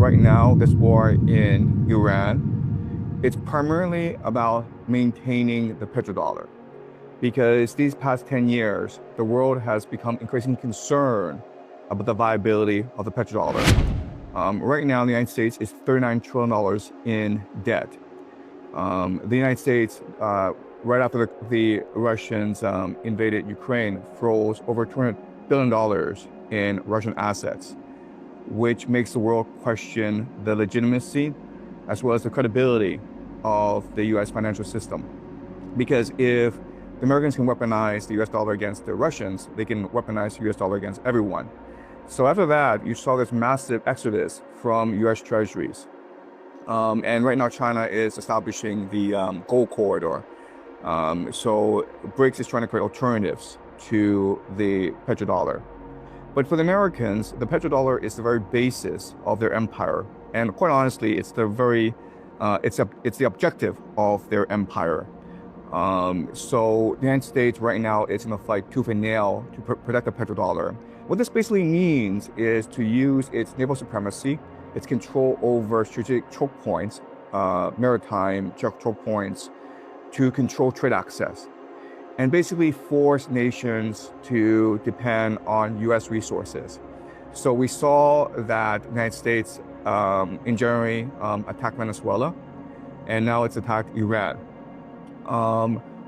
right now, this war in Iran, it's primarily about maintaining the petrodollar. Because these past 10 years, the world has become increasingly concerned about the viability of the petrodollar. Right now, the United States is $39 trillion in debt. The United States, right after the Russians invaded Ukraine, froze over $200 billion in Russian assets, which makes the world question the legitimacy as well as the credibility of the US financial system. Because if the Americans can weaponize the US dollar against the Russians, they can weaponize the US dollar against everyone. So after that, you saw this massive exodus from US treasuries. And right now, China is establishing the gold corridor. So BRICS is trying to create alternatives to the petrodollar. But for the Americans, the petrodollar is the very basis of their empire. And quite honestly, it's the objective of their empire. So the United States right now is in a fight tooth and nail to protect the petrodollar. What this basically means is to use its naval supremacy, its control over strategic choke points, maritime choke points, to control trade access, and basically force nations to depend on US resources. So we saw that the United States in January attacked Venezuela, and now it's attacked Iran.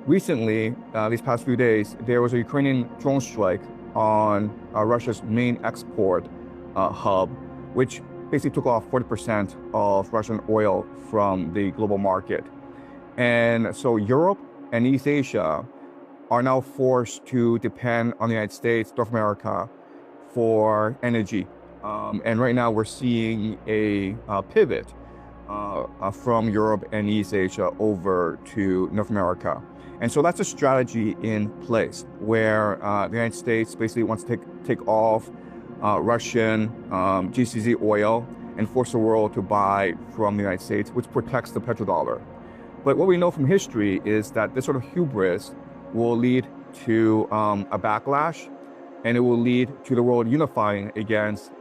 Recently, these past few days, there was a Ukrainian drone strike on Russia's main export hub, which basically took off 40% of Russian oil from the global market. And so Europe and East Asia are now forced to depend on the United States, North America, for energy. And right now we're seeing a pivot from Europe and East Asia over to North America. And so that's a strategy in place where the United States basically wants to take off Russian GCC oil and force the world to buy from the United States, which protects the petrodollar. But what we know from history is that this sort of hubris will lead to a backlash, and it will lead to the world unifying against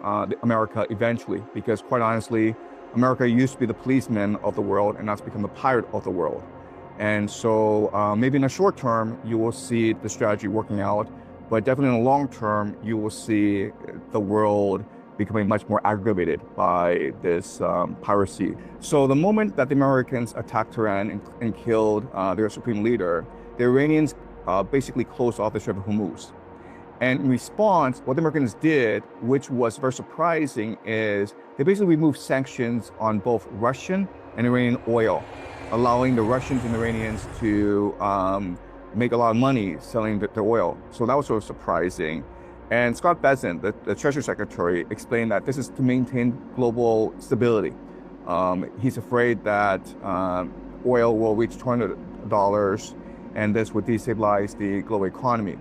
America eventually, because quite honestly, America used to be the policeman of the world, and now it's become the pirate of the world. And so maybe in the short term, you will see the strategy working out, but definitely in the long term, you will see the world becoming much more aggravated by this piracy. So the moment that the Americans attacked Iran and killed their supreme leader, the Iranians basically closed off the Strait of Hormuz. And in response, what the Americans did, which was very surprising, is they basically removed sanctions on both Russian and Iranian oil, allowing the Russians and Iranians to make a lot of money selling the oil. So that was sort of surprising. And Scott Bessent, the Treasury Secretary, explained that this is to maintain global stability. He's afraid that oil will reach $200, and this would destabilize the global economy.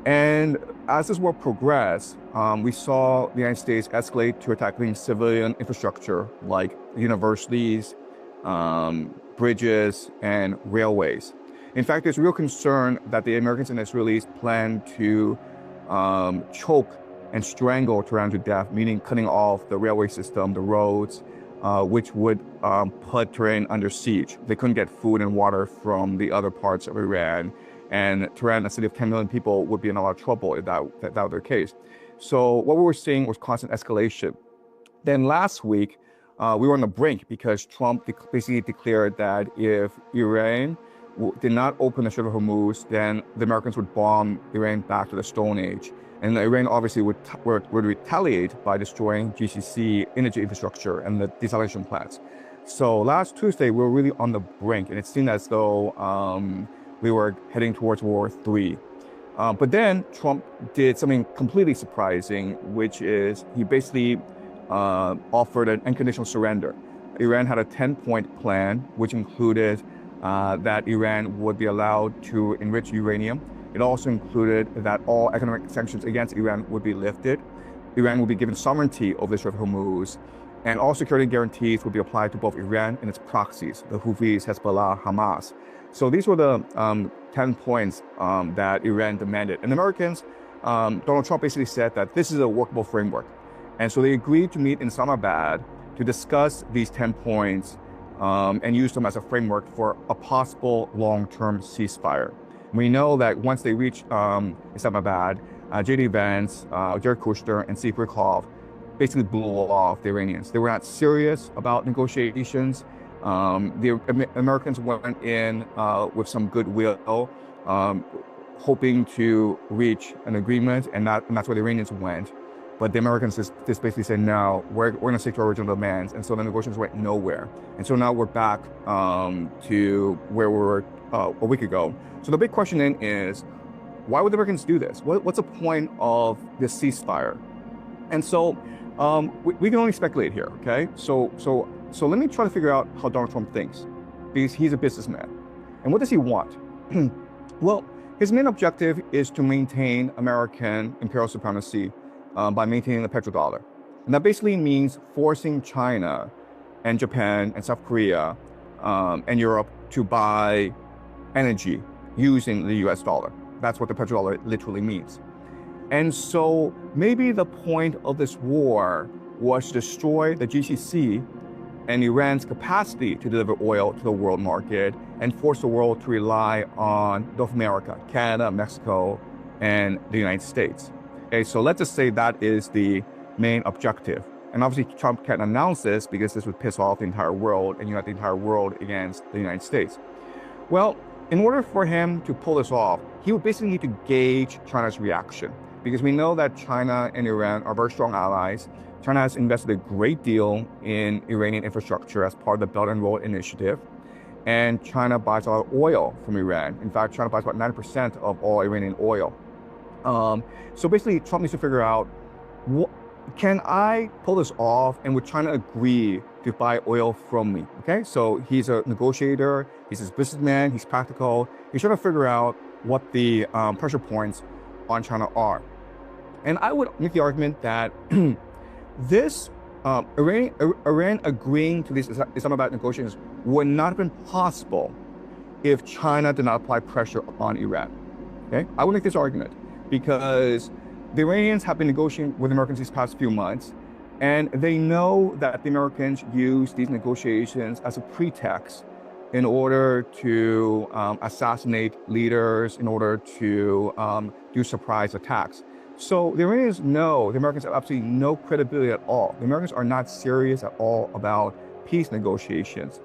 And as this war progressed, we saw the United States escalate to attacking civilian infrastructure like universities, bridges, and railways. In fact, there's real concern that the Americans and Israelis plan to choke and strangle Tehran to death, meaning cutting off the railway system, the roads, which would put Tehran under siege. They couldn't get food and water from the other parts of Iran. And Tehran, a city of 10 million people, would be in a lot of trouble if that were the case. So what we were seeing was constant escalation. Then last week, we were on the brink because Trump basically declared that if Iran did not open the Strait of Hormuz, then the Americans would bomb Iran back to the Stone Age. And Iran obviously would retaliate by destroying GCC energy infrastructure and the desalination plants. So last Tuesday, we were really on the brink, and it seemed as though we were heading towards World War III. But then Trump did something completely surprising, which is he basically offered an unconditional surrender. Iran had a 10-point plan, which included that Iran would be allowed to enrich uranium. It also included that all economic sanctions against Iran would be lifted. Iran would be given sovereignty over the Strait of Hormuz, and all security guarantees would be applied to both Iran and its proxies, the Houthis, Hezbollah, Hamas. So these were the 10 points that Iran demanded. And the Americans, Donald Trump basically said that this is a workable framework. And so they agreed to meet in Islamabad to discuss these 10 points and use them as a framework for a possible long-term ceasefire. We know that once they reach Islamabad, J.D. Vance, Jared Kushner, and Steve Witkoff basically blew off the Iranians. They were not serious about negotiations. The Americans went in with some goodwill, hoping to reach an agreement, and that's where the Iranians went. But the Americans just basically said, no, we're going to stick to our original demands. And so the negotiations went nowhere. And so now we're back to where we were a week ago. So the big question then is, why would the Americans do this? What's the point of this ceasefire? And so we can only speculate here, okay? So let me try to figure out how Donald Trump thinks, because he's a businessman. And what does he want? Well, his main objective is to maintain American imperial supremacy by maintaining the petrodollar. And that basically means forcing China and Japan and South Korea and Europe to buy energy using the US dollar. That's what the petrodollar literally means. And so maybe the point of this war was to destroy the GCC and Iran's capacity to deliver oil to the world market and force the world to rely on North America, Canada, Mexico, and the United States. Okay, so let's just say that is the main objective. And obviously Trump can't announce this because this would piss off the entire world and unite the entire world against the United States. Well, in order for him to pull this off, he would basically need to gauge China's reaction, because we know that China and Iran are very strong allies. China has invested a great deal in Iranian infrastructure as part of the Belt and Road Initiative. And China buys a lot of oil from Iran. In fact, China buys about 90% of all Iranian oil. So basically, Trump needs to figure out, can I pull this off, and would China agree to buy oil from me? Okay, so he's a negotiator, he's a businessman, he's practical. He's trying to figure out what the pressure points on China are. And I would make the argument that this Iran agreeing to these Islamabad negotiations would not have been possible if China did not apply pressure on Iran. Okay, I would make this argument because the Iranians have been negotiating with the Americans these past few months, and they know that the Americans use these negotiations as a pretext in order to assassinate leaders, in order to do surprise attacks. So the Iranians know the Americans have absolutely no credibility at all. The Americans are not serious at all about peace negotiations.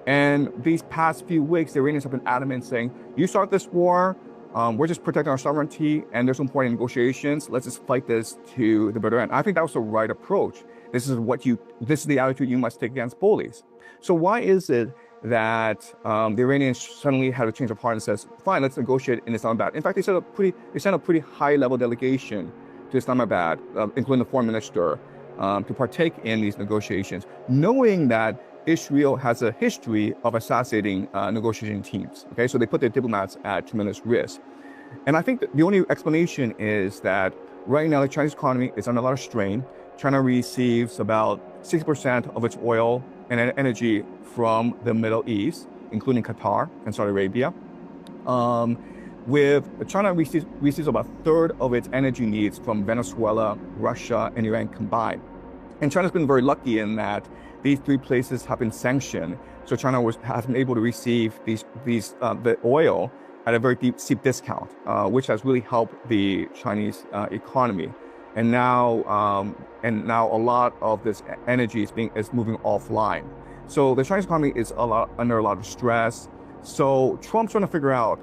And these past few weeks, the Iranians have been adamant saying, you start this war, we're just protecting our sovereignty, and there's no point in negotiations. Let's just fight this to the bitter end. I think that was the right approach. This is the attitude you must take against bullies. So why is it that the Iranians suddenly had a change of heart and says, fine, let's negotiate in Islamabad? In fact, they sent a pretty high-level delegation to Islamabad, including the foreign minister, to partake in these negotiations, knowing that Israel has a history of assassinating negotiating teams. Okay, so they put their diplomats at tremendous risk. And I think that the only explanation is that right now the Chinese economy is under a lot of strain. China receives about 60% of its oil and energy from the Middle East, including Qatar and Saudi Arabia. China receives about a third of its energy needs from Venezuela, Russia, and Iran combined. And China's been very lucky in that these three places have been sanctioned, so China has been able to receive the oil at a very steep discount, which has really helped the Chinese economy. And now a lot of this energy is moving offline. So the Chinese economy is under a lot of stress. So Trump's trying to figure out,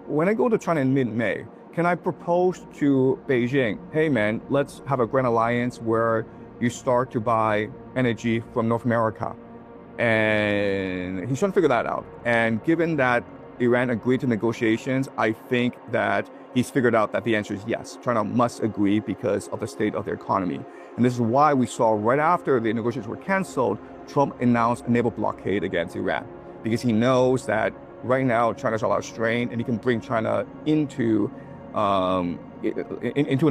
when I go to China in mid-May, can I propose to Beijing, hey man, let's have a grand alliance where you start to buy energy from North America? And he's trying to figure that out. And given that Iran agreed to negotiations, I think that he's figured out that the answer is yes. China must agree because of the state of their economy. And this is why we saw right after the negotiations were canceled, Trump announced a naval blockade against Iran, because he knows that right now China's a lot of strain and he can bring China into an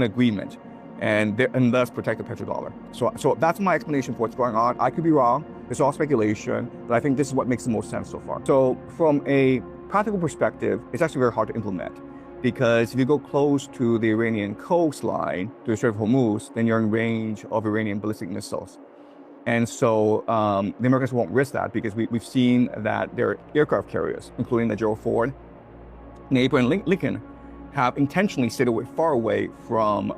agreement and thus protect the petrodollar. So that's my explanation for what's going on. I could be wrong. It's all speculation, but I think this is what makes the most sense so far. So from a practical perspective, it's actually very hard to implement, because if you go close to the Iranian coastline, to the Strait of Hormuz, then you're in range of Iranian ballistic missiles. And so the Americans won't risk that because we've seen that their aircraft carriers, including the Gerald Ford, and Abraham Lincoln, have intentionally stayed far away from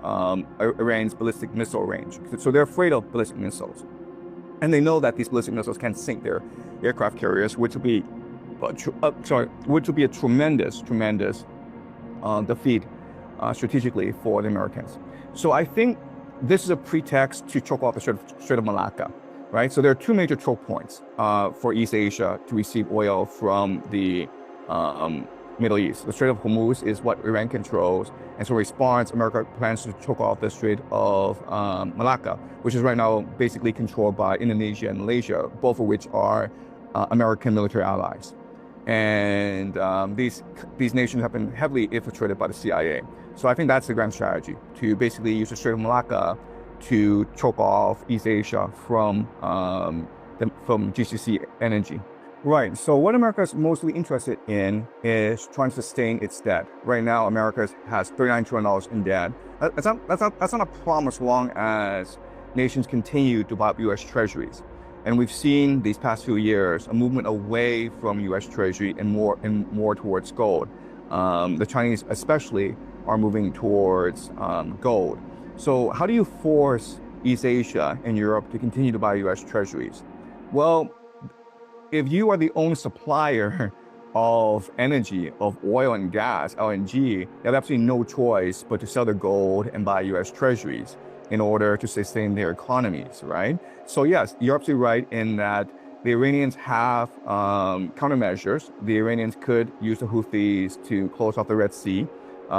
Iran's ballistic missile range. So they're afraid of ballistic missiles. And they know that these ballistic missiles can sink their aircraft carriers, which will be, a tremendous defeat strategically for the Americans. So I think this is a pretext to choke off the Strait of Malacca, right? So there are two major choke points for East Asia to receive oil from the Middle East. The Strait of Hormuz is what Iran controls, and so in response, America plans to choke off the Strait of Malacca, which is right now basically controlled by Indonesia and Malaysia, both of which are American military allies. And these nations have been heavily infiltrated by the CIA. So I think that's the grand strategy, to basically use the Strait of Malacca to choke off East Asia from GCC energy. Right, so what America is mostly interested in is trying to sustain its debt. Right now, America has $39 trillion in debt. That's not a problem as long as nations continue to buy up U.S. treasuries. And we've seen these past few years a movement away from U.S. Treasury and more towards gold. The Chinese especially are moving towards gold. So how do you force East Asia and Europe to continue to buy U.S. Treasuries? Well, if you are the only supplier of energy, of oil and gas, LNG, they have absolutely no choice but to sell their gold and buy U.S. Treasuries in order to sustain their economies, right? So yes, you're absolutely right in that the Iranians have countermeasures. The Iranians could use the Houthis to close off the Red Sea.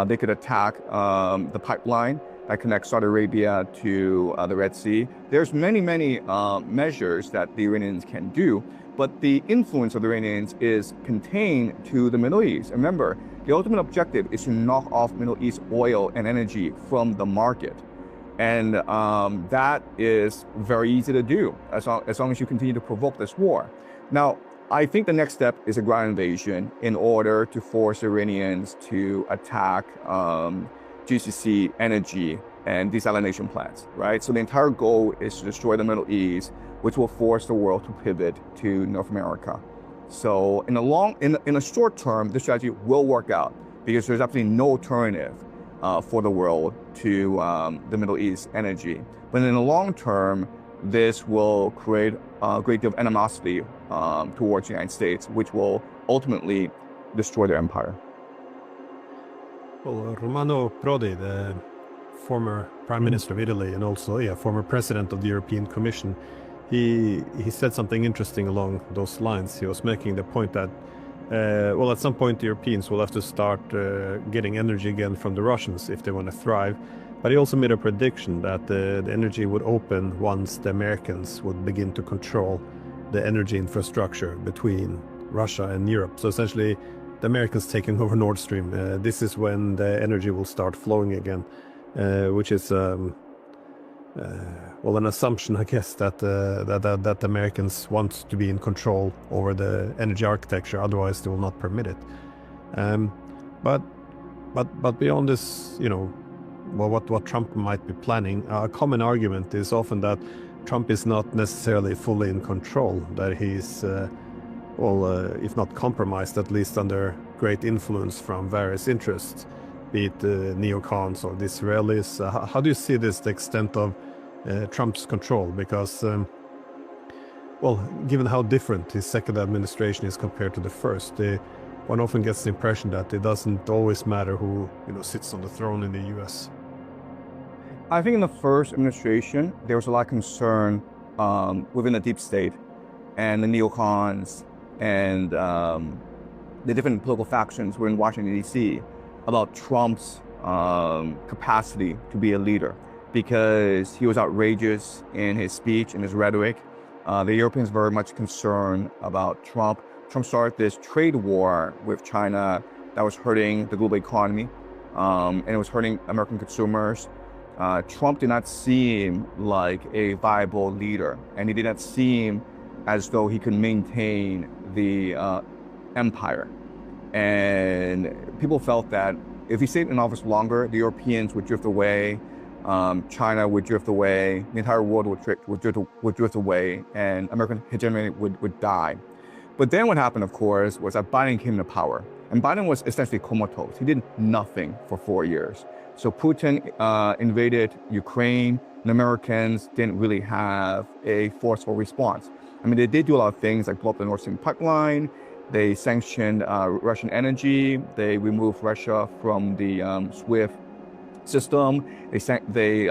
They could attack the pipeline that connects Saudi Arabia to the Red Sea. There's many measures that the Iranians can do, but the influence of the Iranians is contained to the Middle East. Remember, the ultimate objective is to knock off Middle East oil and energy from the market. And that is very easy to do as long as you continue to provoke this war. Now, I think the next step is a ground invasion in order to force Iranians to attack GCC energy and desalination plants, right? So the entire goal is to destroy the Middle East, which will force the world to pivot to North America. So in the short term, this strategy will work out because there's absolutely no alternative for the world to the Middle East energy. But in the long term, this will create a great deal of animosity towards the United States, which will ultimately destroy their empire. Well, Romano Prodi, the former Prime Minister of Italy and also former President of the European Commission, he said something interesting along those lines. He was making the point that at some point the Europeans will have to start getting energy again from the Russians if they want to thrive. But he also made a prediction that the energy would open once the Americans would begin to control the energy infrastructure between Russia and Europe. So essentially, the Americans taking over Nord Stream. This is when the energy will start flowing again, which is an assumption, I guess, that the Americans want to be in control over the energy architecture. Otherwise, they will not permit it. But beyond this, what Trump might be planning, a common argument is often that Trump is not necessarily fully in control. That he's if not compromised, at least under great influence from various interests, be it the neocons or the Israelis. How do you see this, the extent of Trump's control? Because, given how different his second administration is compared to the first, one often gets the impression that it doesn't always matter who sits on the throne in the U.S. I think in the first administration, there was a lot of concern within the deep state and the neocons and the different political factions were in Washington, D.C. about Trump's capacity to be a leader, because he was outrageous in his speech and his rhetoric. The Europeans very much concerned about Trump. Trump started this trade war with China that was hurting the global economy, and it was hurting American consumers. Trump did not seem like a viable leader, and he did not seem as though he could maintain the empire. And people felt that if he stayed in office longer, the Europeans would drift away China would drift away, the entire world would drift away, and American hegemony would die. But then what happened, of course, was that Biden came to power. And Biden was essentially comatose. He did nothing for 4 years. So Putin invaded Ukraine, and Americans didn't really have a forceful response. I mean, they did do a lot of things like blow up the Nord Stream pipeline. They sanctioned Russian energy. They removed Russia from the SWIFT system. They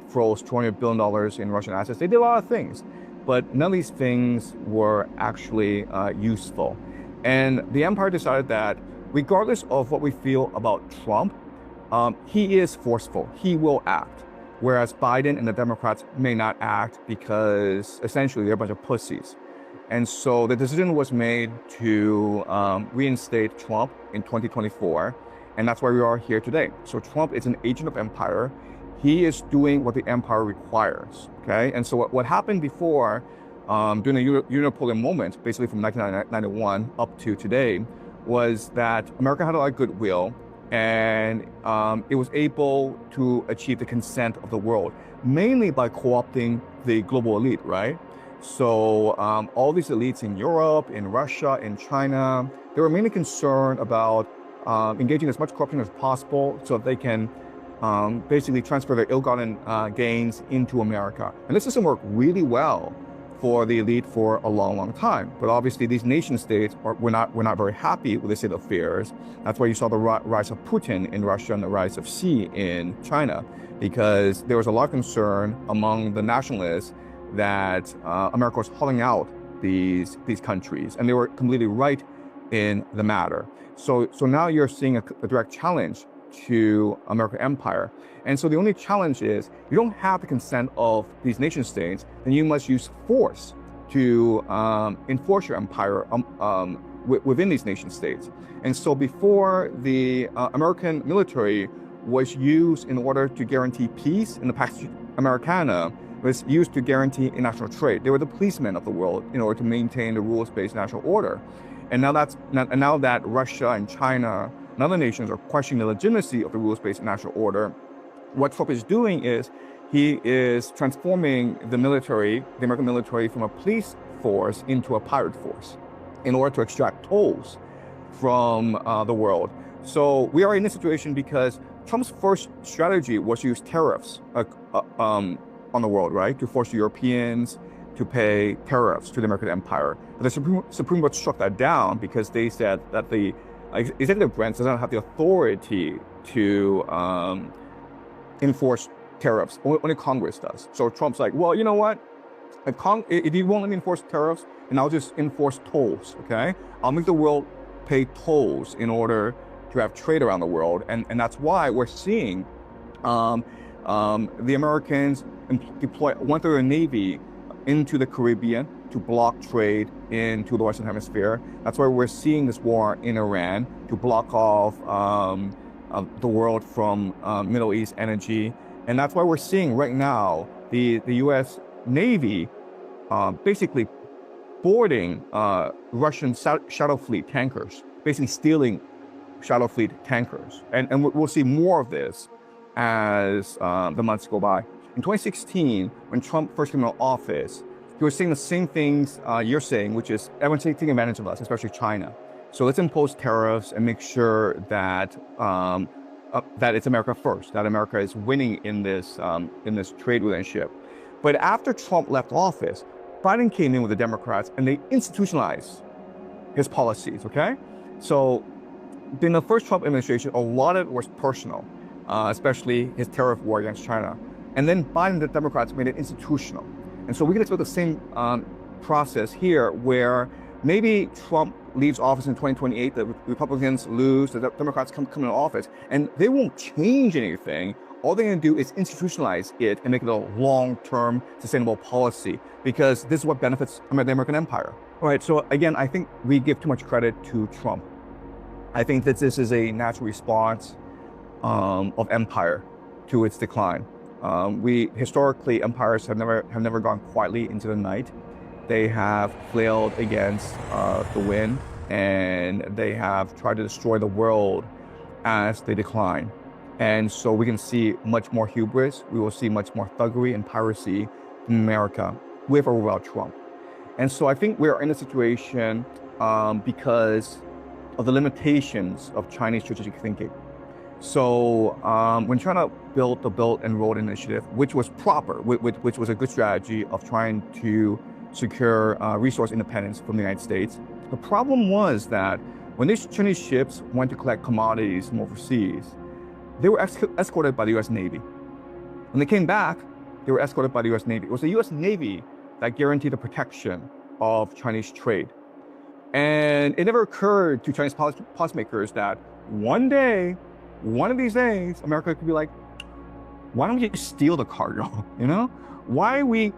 froze $200 billion in Russian assets. They did a lot of things, but none of these things were actually useful. And the empire decided that regardless of what we feel about Trump, he is forceful. He will act. Whereas Biden and the Democrats may not act because essentially they're a bunch of pussies. And so the decision was made to reinstate Trump in 2024. And that's why we are here today. So Trump is an agent of empire. He is doing what the empire requires, okay? And so what happened before, during the Unipolar moment, basically from 1991 up to today, was that America had a lot of goodwill, and it was able to achieve the consent of the world, mainly by co-opting the global elite, right? So all these elites in Europe, in Russia, in China, they were mainly concerned about engaging as much corruption as possible so that they can basically transfer their ill-gotten gains into America. And this system worked really well for the elite for a long, long time. But obviously these nation states were not very happy with the state of affairs. That's why you saw the rise of Putin in Russia and the rise of Xi in China, because there was a lot of concern among the nationalists that America was hollowing out these countries, and they were completely right in the matter. So now you're seeing a direct challenge to American empire. And so the only challenge is you don't have the consent of these nation states, then you must use force to enforce your empire within these nation states. And so before the American military was used in order to guarantee peace in the Pax Americana, was used to guarantee international trade. They were the policemen of the world in order to maintain the rules-based national order. And now that Russia and China and other nations are questioning the legitimacy of the rules-based national order, what Trump is doing is he is transforming the military, the American military, from a police force into a pirate force in order to extract tolls from the world. So we are in this situation because Trump's first strategy was to use tariffs on the world, right? To force the Europeans to pay tariffs to the American empire. But the Supreme Court struck that down because they said that the executive branch does not have the authority to enforce tariffs. Only Congress does. So Trump's like, well, you know what? If you won't let me enforce tariffs, and I'll just enforce tolls, okay? I'll make the world pay tolls in order to have trade around the world. And that's why we're seeing the Americans deploy 1/3 of the Navy into the Caribbean to block trade into the Western Hemisphere. That's why we're seeing this war in Iran to block off the world from Middle East energy. And that's why we're seeing right now the U.S. Navy basically boarding Russian Shadow Fleet tankers, basically stealing Shadow Fleet tankers. And we'll see more of this as the months go by. In 2016, when Trump first came into office, he was saying the same things you're saying, which is everyone's taking advantage of us, especially China. So let's impose tariffs and make sure that that it's America first, that America is winning in this trade relationship. But after Trump left office, Biden came in with the Democrats and they institutionalized his policies, okay? So in the first Trump administration, a lot of it was personal, especially his tariff war against China. And then Biden and the Democrats made it institutional. And so we can expect the same process here where maybe Trump leaves office in 2028, the Republicans lose, the Democrats come into office, and they won't change anything. All they're going to do is institutionalize it and make it a long-term sustainable policy, because this is what benefits the American empire. All right, so again, I think we give too much credit to Trump. I think that this is a natural response of empire to its decline. Historically, empires have never gone quietly into the night. They have flailed against the wind, and they have tried to destroy the world as they decline. And so we can see much more hubris. We will see much more thuggery and piracy in America with or without Trump. And so I think we're in a situation because of the limitations of Chinese strategic thinking. So when China built the Belt and Road Initiative, which was proper, which was a good strategy of trying to secure resource independence from the United States, the problem was that when these Chinese ships went to collect commodities from overseas, they were escorted by the US Navy. When they came back, they were escorted by the US Navy. It was the US Navy that guaranteed the protection of Chinese trade. And it never occurred to Chinese policymakers that one day, one of these days, America could be like, why don't we just steal the cargo, you know? Why are we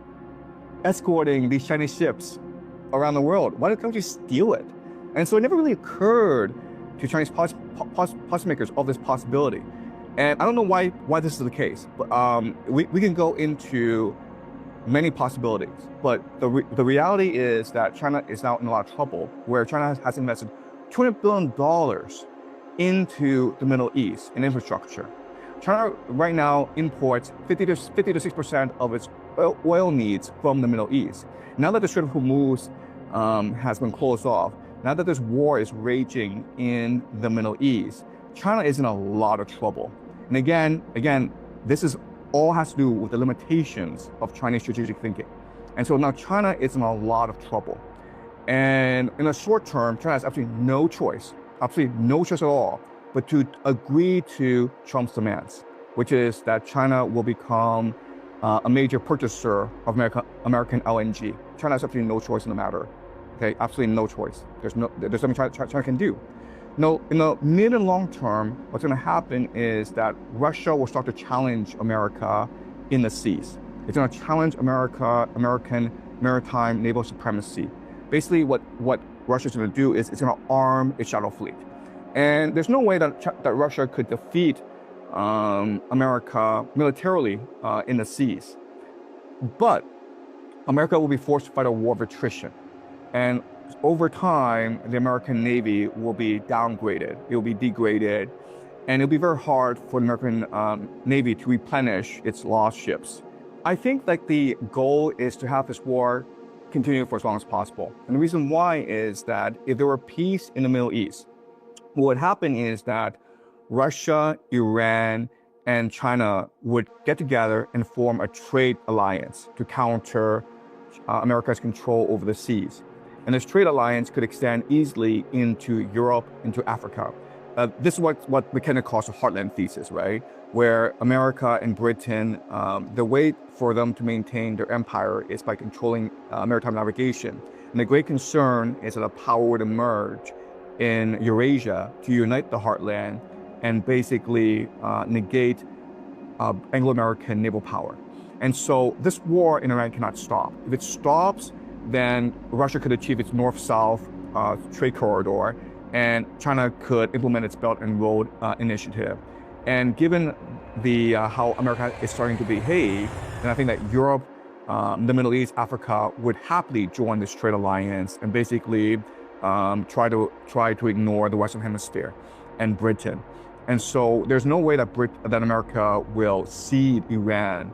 escorting these Chinese ships around the world? Why don't we just steal it? And so it never really occurred to Chinese policymakers of this possibility. And I don't know why this is the case, but we can go into many possibilities. But the reality is that China is now in a lot of trouble, where China has invested $200 billion into the Middle East in infrastructure. China right now imports 50 to 6% of its oil needs from the Middle East. Now that the Strait of Hormuz has been closed off, now that this war is raging in the Middle East, China is in a lot of trouble. And again, this is all has to do with the limitations of Chinese strategic thinking. And so now China is in a lot of trouble. And in the short term, China has absolutely no choice at all, but to agree to Trump's demands, which is that China will become a major purchaser of American LNG. China has absolutely no choice in the matter. Okay, absolutely no choice. There's something China can do. No, in the mid and long term, what's going to happen is that Russia will start to challenge America in the seas. It's going to challenge American maritime naval supremacy. Basically, what Russia's going to do is it's going to arm its shadow fleet. And there's no way that Russia could defeat America militarily in the seas. But America will be forced to fight a war of attrition. And over time, the American Navy will be downgraded. It will be degraded. And it'll be very hard for the American Navy to replenish its lost ships. I think that the goal is to have this war continue for as long as possible. And the reason why is that if there were peace in the Middle East, what would happen is that Russia, Iran, and China would get together and form a trade alliance to counter America's control over the seas. And this trade alliance could extend easily into Europe, into Africa. This is what McKenna calls the heartland thesis, right? Where America and Britain, the way for them to maintain their empire is by controlling maritime navigation. And the great concern is that a power would emerge in Eurasia to unite the heartland and basically negate Anglo-American naval power. And so this war in Iran cannot stop. If it stops, then Russia could achieve its north-south trade corridor, and China could implement its Belt and Road Initiative. And given how America is starting to behave, then I think that Europe, the Middle East, Africa would happily join this trade alliance and basically try to ignore the Western Hemisphere and Britain. And so there's no way that America will cede Iran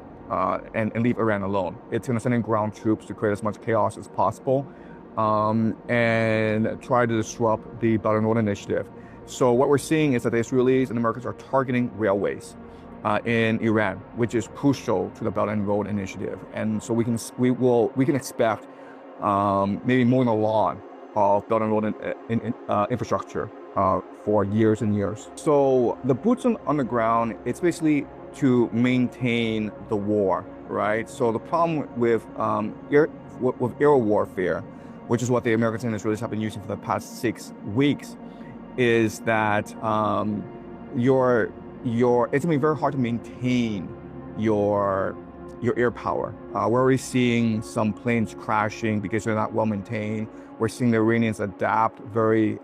and leave Iran alone. It's going to send in ground troops to create as much chaos as possible and try to disrupt the Belt and Road Initiative. So what we're seeing is that the Israelis and Americans are targeting railways in Iran, which is crucial to the Belt and Road Initiative. And so we can expect maybe mowing the lawn of Belt and Road infrastructure for years and years. So the boots on the ground, it's basically to maintain the war, right? So the problem with air warfare, which is what the Americans and Israelis have been using for the past 6 weeks, is that it's gonna be very hard to maintain your air power. We're already seeing some planes crashing because they're not well maintained. We're seeing the Iranians adapt very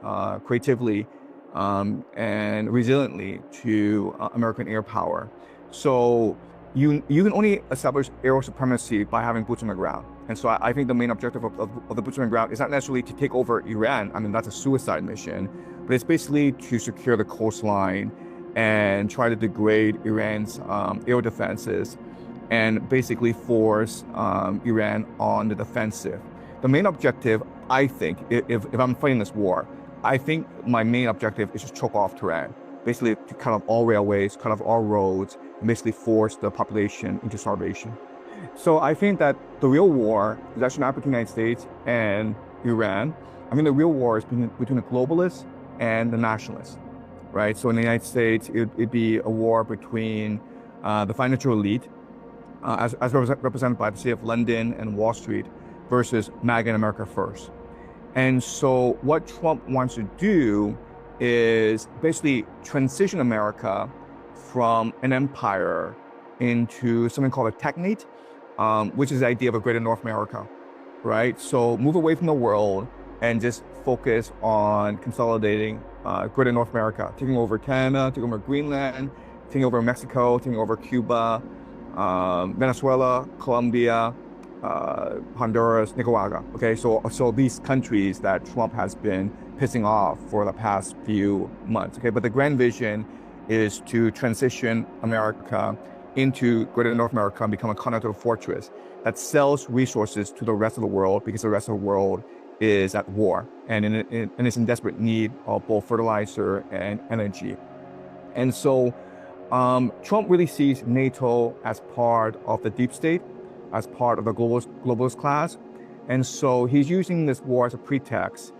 creatively and resiliently to American air power. So you can only establish air supremacy by having boots on the ground. And so I think the main objective of the boots on the ground is not necessarily to take over Iran. I mean, that's a suicide mission, but it's basically to secure the coastline and try to degrade Iran's air defenses and basically force Iran on the defensive. The main objective, I think, if I'm fighting this war, I think my main objective is to choke off Tehran, basically to cut off all railways, cut off all roads, and basically force the population into starvation. So I think that the real war is actually not between the United States and Iran. I mean, the real war is between the globalists and the nationalists, right? So in the United States, it'd be a war between the financial elite, as represented by the city of London and Wall Street, versus MAGA and America First. And so what Trump wants to do is basically transition America from an empire into something called a technate, which is the idea of a greater North America, right? So move away from the world and just focus on consolidating greater North America, taking over Canada, taking over Greenland, taking over Mexico, taking over Cuba, Venezuela, Colombia, Honduras, Nicaragua. Okay, so these countries that Trump has been pissing off for the past few months. Okay, but the grand vision is to transition America into greater North America and become a continental fortress that sells resources to the rest of the world, because the rest of the world is at war and is in desperate need of both fertilizer and energy. And so Trump really sees NATO as part of the deep state, as part of the globalist class. And so he's using this war as a pretext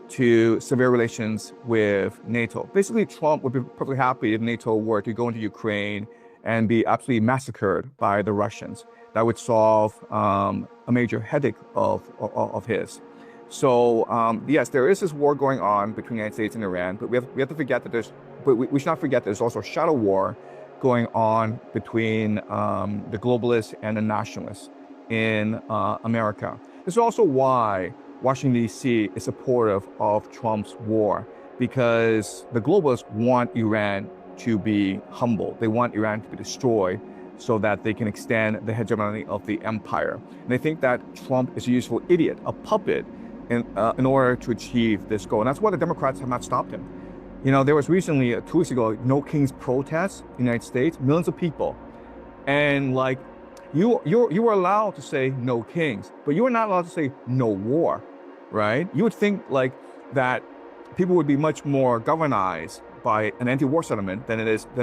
to sever relations with NATO. Basically, Trump would be perfectly happy if NATO were to go into Ukraine and be absolutely massacred by the Russians. That would solve a major headache of his. So yes, there is this war going on between the United States and Iran, but we have to forget that we should not forget there's also a shadow war going on between the globalists and the nationalists in America. This is also why Washington, D.C. is supportive of Trump's war, because the globalists want Iran to be humbled. They want Iran to be destroyed so that they can extend the hegemony of the empire. And they think that Trump is a useful idiot, a puppet, in order to achieve this goal. And that's why the Democrats have not stopped him. You know, there was recently, 2 weeks ago, No Kings protests in the United States, millions of people. And like, you were allowed to say no kings, but you were not allowed to say no war, right? You would think like that people would be much more governized by an anti-war settlement than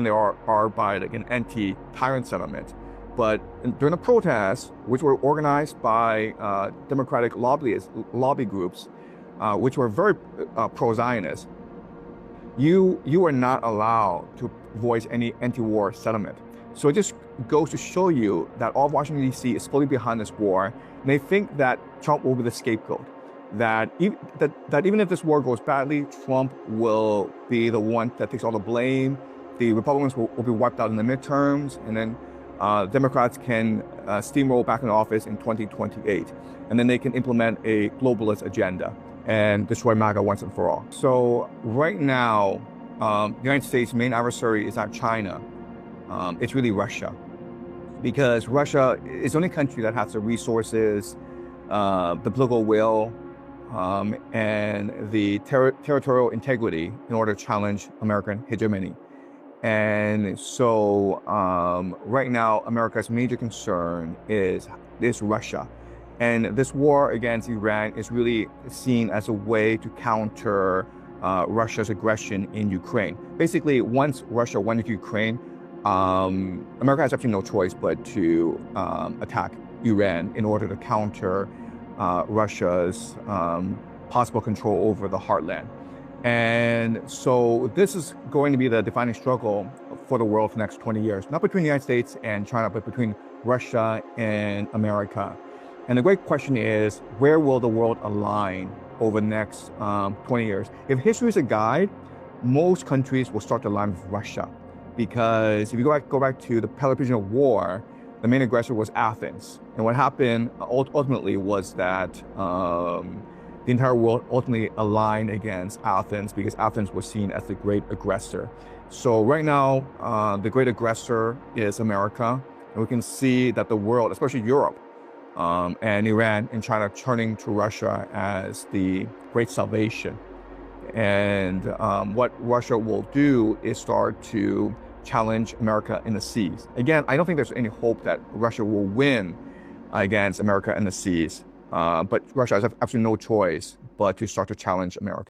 they are by like an anti-tyrant settlement. But during the protests, which were organized by Democratic lobby groups, which were very pro-Zionist, you were not allowed to voice any anti-war settlement. So it just goes to show you that all of Washington, D.C. is fully behind this war. And they think that Trump will be the scapegoat. That even if this war goes badly, Trump will be the one that takes all the blame. The Republicans will be wiped out in the midterms, and then Democrats can steamroll back in office in 2028. And then they can implement a globalist agenda and destroy MAGA once and for all. So right now, the United States' main adversary is not China. It's really Russia, because Russia is the only country that has the resources, the political will, and the territorial integrity in order to challenge American hegemony. And so right now, America's major concern is Russia. And this war against Iran is really seen as a way to counter Russia's aggression in Ukraine. Basically, once Russia went into Ukraine, America has actually no choice but to attack Iran in order to counter Russia's possible control over the heartland. And so this is going to be the defining struggle for the world for the next 20 years, not between the United States and China, but between Russia and America. And the great question is, where will the world align over the next 20 years? If history is a guide, most countries will start to align with Russia. Because if you go back to the Peloponnesian War, the main aggressor was Athens. And what happened ultimately was that the entire world ultimately aligned against Athens, because Athens was seen as the great aggressor. So right now, the great aggressor is America. And we can see that the world, especially Europe, and Iran and China, turning to Russia as the great salvation. And what Russia will do is start to challenge America in the seas. Again, I don't think there's any hope that Russia will win against America in the seas, but Russia has absolutely no choice but to start to challenge America.